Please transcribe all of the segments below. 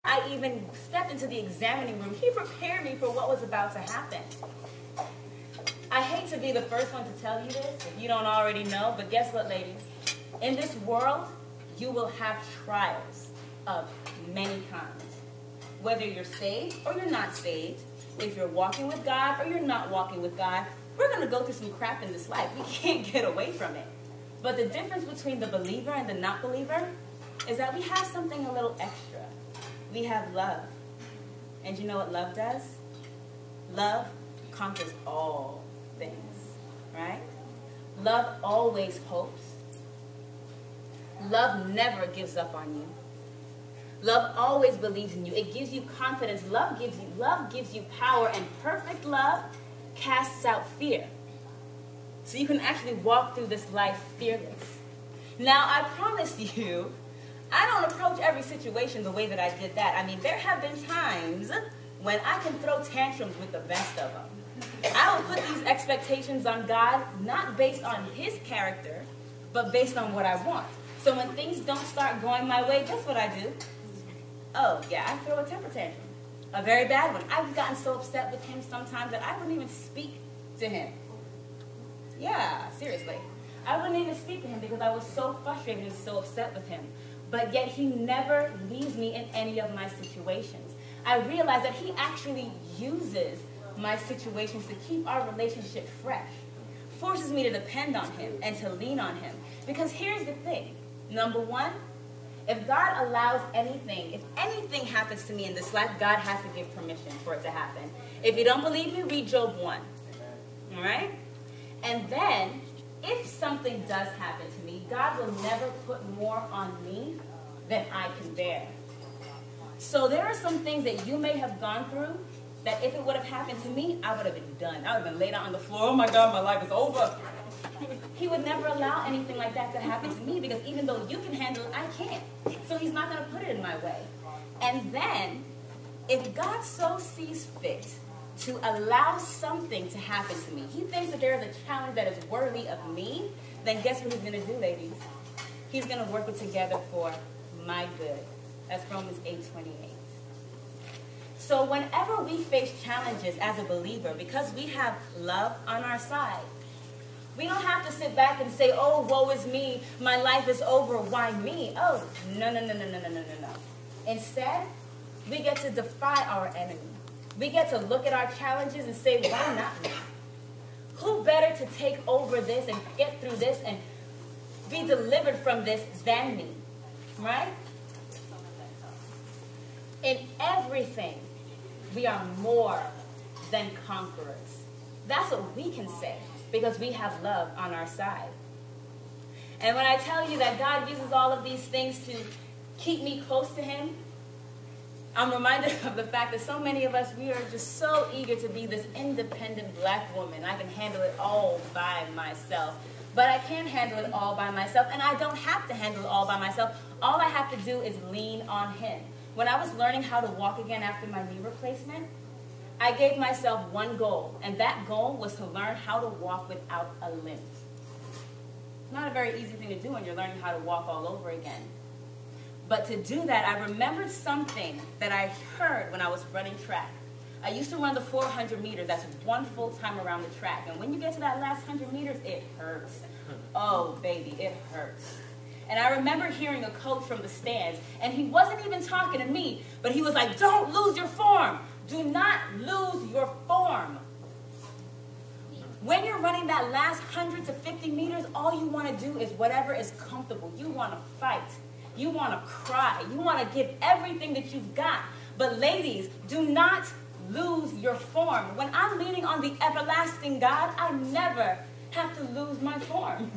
I even stepped into the examining room, he prepared me for what was about to happen. I hate to be the first one to tell you this, if you don't already know, but guess what, ladies? In this world, you will have trials of many kinds. Whether you're saved or you're not saved, if you're walking with God or you're not walking with God, we're going to go through some crap in this life. We can't get away from it. But the difference between the believer and the not believer is that we have something a little extra. We have love. And you know what love does? Love conquers all things, right? Love always hopes. Love never gives up on you. Love always believes in you. It gives you confidence. Love gives you power, and perfect love casts out fear. So you can actually walk through this life fearless. Now, I promise you, I don't approach every situation the way that I did that. I mean, there have been times when I can throw tantrums with the best of them. I will put these expectations on God, not based on his character, but based on what I want. So when things don't start going my way, guess what I do? Oh, yeah, I throw a temper tantrum. A very bad one. I've gotten so upset with him sometimes that I wouldn't even speak to him. Yeah, seriously. I wouldn't even speak to him because I was so frustrated and so upset with him. But yet he never leaves me in any of my situations. I realize that he actually uses my situations to keep our relationship fresh. Forces me to depend on him and to lean on him. Because here's the thing. Number one, if God allows anything, if anything happens to me in this life, God has to give permission for it to happen. If you don't believe me, read Job 1. All right? And then, if something does happen to me, God will never put more on me than I can bear. So there are some things that you may have gone through that if it would have happened to me, I would have been done. I would have been laid out on the floor. Oh my God, my life is over. He would never allow anything like that to happen to me because even though you can handle it, I can't. So he's not going to put it in my way. And then, if God so sees fit to allow something to happen to me, he thinks that there is a challenge that is worthy of me, then guess what he's going to do, ladies? He's going to work it together for my good. That's Romans 8:28. So whenever we face challenges as a believer, because we have love on our side, we don't have to sit back and say, oh, woe is me, my life is over, why me? Oh, no. Instead, we get to defy our enemy. We get to look at our challenges and say, why not me? Who better to take over this and get through this and be delivered from this than me? Right? In everything, we are more than conquerors. That's what we can say because we have love on our side. And when I tell you that God uses all of these things to keep me close to him, I'm reminded of the fact that so many of us, we are just so eager to be this independent black woman. I can handle it all by myself. But I can't handle it all by myself, and I don't have to handle it all by myself. All I have to do is lean on him. When I was learning how to walk again after my knee replacement, I gave myself one goal, and that goal was to learn how to walk without a limp. It's not a very easy thing to do when you're learning how to walk all over again. But to do that, I remembered something that I heard when I was running track. I used to run the 400 meters. That's one full time around the track. And when you get to that last 100 meters, it hurts. Oh, baby, it hurts. And I remember hearing a coach from the stands, and he wasn't even talking to me, but he was like, don't lose your form. Do not lose your form. When you're running that last 100 to 50 meters, all you want to do is whatever is comfortable. You want to fight. You want to cry. You want to give everything that you've got. But ladies, do not lose your form. When I'm leaning on the everlasting God, I never have to lose my form.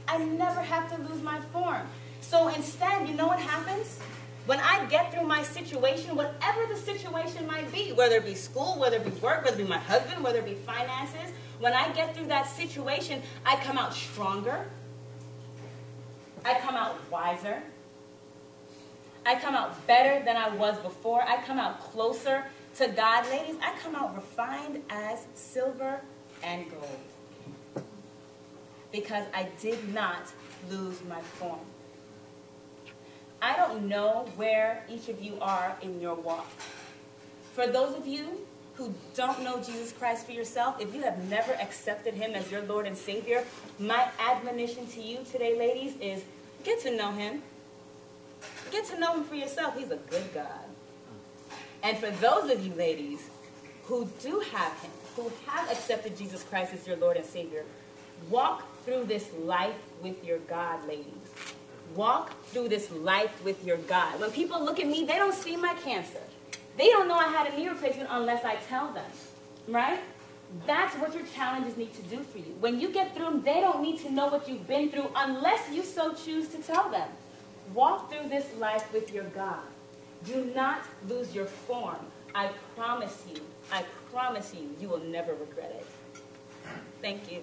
I never have to lose my form. So instead, you know what happens? When I get through my situation, whatever the situation might be, whether it be school, whether it be work, whether it be my husband, whether it be finances, when I get through that situation, I come out stronger. I come out wiser. I come out better than I was before. I come out closer to God. Ladies, I come out refined as silver and gold. Because I did not lose my form. I don't know where each of you are in your walk. For those of you who don't know Jesus Christ for yourself, if you have never accepted him as your Lord and Savior, my admonition to you today, ladies, is get to know him. Get to know him for yourself. He's a good God. And for those of you ladies who do have him, who have accepted Jesus Christ as your Lord and Savior, walk through this life with your God, ladies. Walk through this life with your God. When people look at me, they don't see my cancer. They don't know I had a knee replacement unless I tell them, right? That's what your challenges need to do for you. When you get through them, they don't need to know what you've been through unless you so choose to tell them. Walk through this life with your God. Do not lose your form. I promise you, you will never regret it. Thank you.